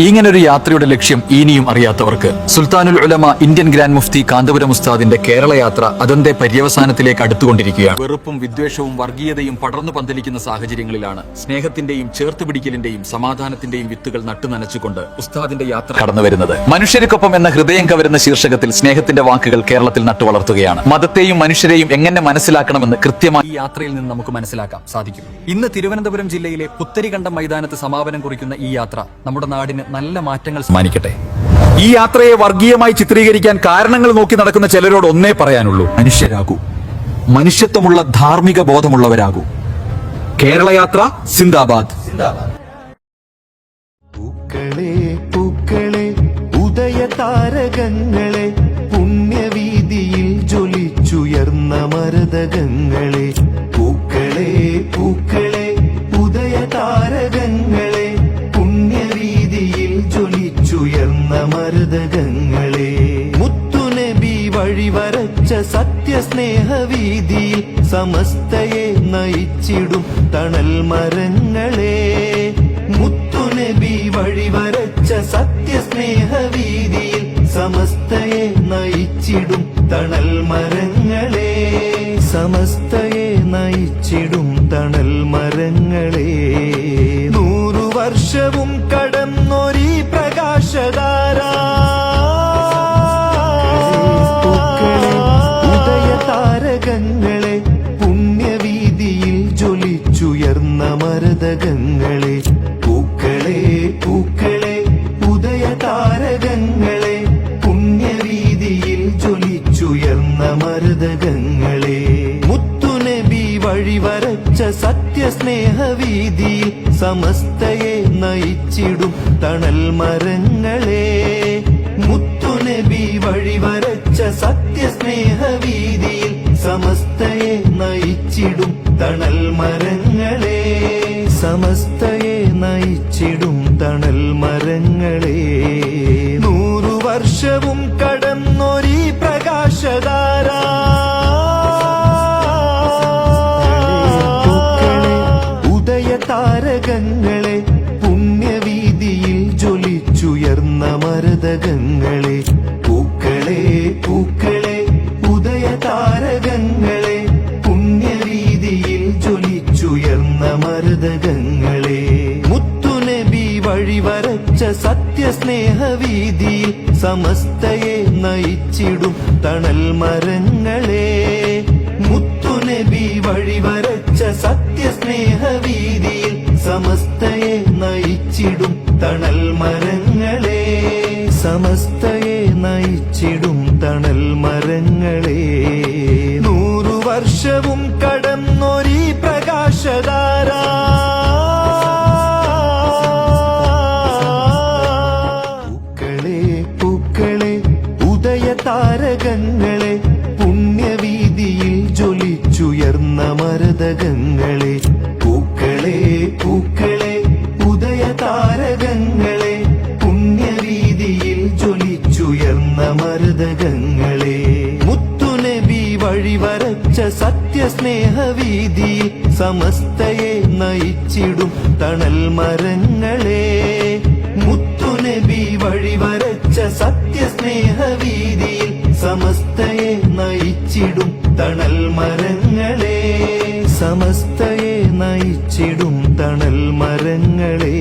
ഇങ്ങനൊരു യാത്രയുടെ ലക്ഷ്യം ഇനിയും അറിയാത്തവർക്ക് സുൽത്താനുൽ ഉലമ ഇന്ത്യൻ ഗ്രാൻഡ് മുഫ്തി കാന്തപുരം ഉസ്താദിന്റെ കേരള യാത്ര അതിന്റെ പര്യവസാനത്തിലേക്ക് അടുത്തുകൊണ്ടിരിക്കുകയാണ്. വെറുപ്പും വിദ്വേഷവും വർഗീയതയും പടർന്നു പന്തലിക്കുന്ന സാഹചര്യങ്ങളിലാണ് സ്നേഹത്തിന്റെയും ചേർത്തുപിടിക്കലിന്റെയും സമാധാനത്തിന്റെയും വിത്തുകൾ നട്ടുനനച്ചുകൊണ്ട് ഉസ്താദിന്റെ യാത്ര കടന്നു വരുന്നത്. മനുഷ്യർക്കൊപ്പം എന്ന ഹൃദയം കവരുന്ന ശീർഷകത്തിൽ സ്നേഹത്തിന്റെ വാക്കുകൾ കേരളത്തിൽ നട്ടുവളർത്തുകയാണ്. മതത്തെയും മനുഷ്യരെയും എങ്ങനെ മനസ്സിലാക്കണമെന്ന് കൃത്യമായി ഈ യാത്രയിൽ നിന്ന് നമുക്ക് മനസ്സിലാക്കാൻ സാധിക്കും. ഇന്ന് തിരുവനന്തപുരം ജില്ലയിലെ പുത്തരികണ്ടം മൈതാനത്ത് സമാപനം കുറിക്കുന്ന ഈ യാത്ര നമ്മുടെ നാടിന് നല്ല മാറ്റങ്ങൾ സമ്മാനിക്കട്ടെ. ഈ യാത്രയെ വർഗീയമായി ചിത്രീകരിക്കാൻ കാരണങ്ങൾ നോക്കി നടക്കുന്ന ചിലരോട് ഒന്നേ പറയാനുള്ളൂ: മനുഷ്യരാകൂ, മനുഷ്യത്വമുള്ള ധാർമ്മിക ബോധമുള്ളവരാകൂ. കേരള യാത്ര സിന്ദാബാദ്. പൂക്കളെ പൂക്കളെ ഉദയ താരകങ്ങളെ, പുണ്യവീതിയിൽ ജ്വലിച്ചുയർന്ന മരതകങ്ങളെ. പൂക്കളെ പൂക്കളെ ഉദയ താരകങ്ങളെ, പുണ്യവീതിയിൽ ജ്വലിച്ചുയർന്ന മരതകങ്ങളെ. മുത്തുനബി വഴിവരച്ച സത്യസ്നേഹവീതിയിൽ സമസ്തയെ നയിച്ചിടും തണൽ മരങ്ങളെ. മുത്തുനബി വഴിവരച്ച സത്യസ്നേഹവീതിയിൽ സമസ്തയെ നയിച്ചിടും തണൽ മരങ്ങളെ. സമസ്തയെ നയിച്ചിടും തണൽ മരങ്ങളെ. 100 വർഷവും കടന്നൊരീ പ്രകാശധാര, ഉദയ താരകങ്ങളെ, പുണ്യവീതിയിൽ ജ്വലിച്ചുയർന്ന മരതകങ്ങളെ. പൂക്കളെ പൂക്കളെ ഉദയ താരകങ്ങളെ, പുണ്യവീതിയിൽ ജ്വലിച്ചുയർന്ന മരതകങ്ങളെ. മുത്തുനബി വഴിവരച്ച സത്യസ്നേഹവീതിയിൽ സമസ്തയെ നയിച്ചിടും തണൽ മരങ്ങളെ. മുത്തുനബി വഴിവരച്ച സത്യസ്നേഹവീതിയിൽ സമസ്തയെ നയിച്ചിടും തണൽ മരങ്ങളെ. സമസ്തയെ നയിച്ചിടും തണൽ മരങ്ങളെ. 100 വർഷവും കടന്നൊരീ പ്രകാശധാര, ഉദയ താരകങ്ങളെ, പുണ്യവീതിയിൽ ജ്വലിച്ചുയർന്ന മരതകങ്ങളെ. പൂക്കളെ പൂക്കളെ ഉദയ താരകങ്ങളെ, പുണ്യവീതിയിൽ ജ്വലിച്ചുയർന്ന മരതകങ്ങളെ. മുത്തുനബി വഴിവരച്ച സത്യസ്നേഹവീതിയിൽ സമസ്തയെ നയിച്ചിടും തണൽ മരങ്ങളെ. മുത്തുനബി വഴിവരച്ച സത്യസ്നേഹവീതിയിൽ സമസ്തയെ നയിച്ചിടും തണൽ മരങ്ങളെ. സമസ്തയെ നയിച്ചിടും തണൽ മരങ്ങളെ. 100 വർഷവും കടന്നൊരീ പ്രകാശധാര, പൂക്കളെ പൂക്കളെ ഉദയ താരകങ്ങളെ, പുണ്യവീതിയിൽ ജ്വലിച്ചുയർന്ന മരതകങ്ങളെ. പൂക്കളെ പൂക്കളെ ഉദയ താരകങ്ങളെ, പുണ്യവീതിയിൽ ജ്വലിച്ചുയർന്ന മരതകങ്ങളെ. മുത്തുനബി വഴിവരച്ച സത്യസ്നേഹവീതിയിൽ സമസ്തയെ നയിച്ചിടും തണൽ മരങ്ങളെ. മുത്തുനബി വഴിവരച്ച സത്യസ്നേഹവീതിയിൽ സമസ്തയെ നയിച്ചിടും തണൽ മരങ്ങളെ. സമസ്തയെ നയിച്ചിടും തണൽ മരങ്ങളെ.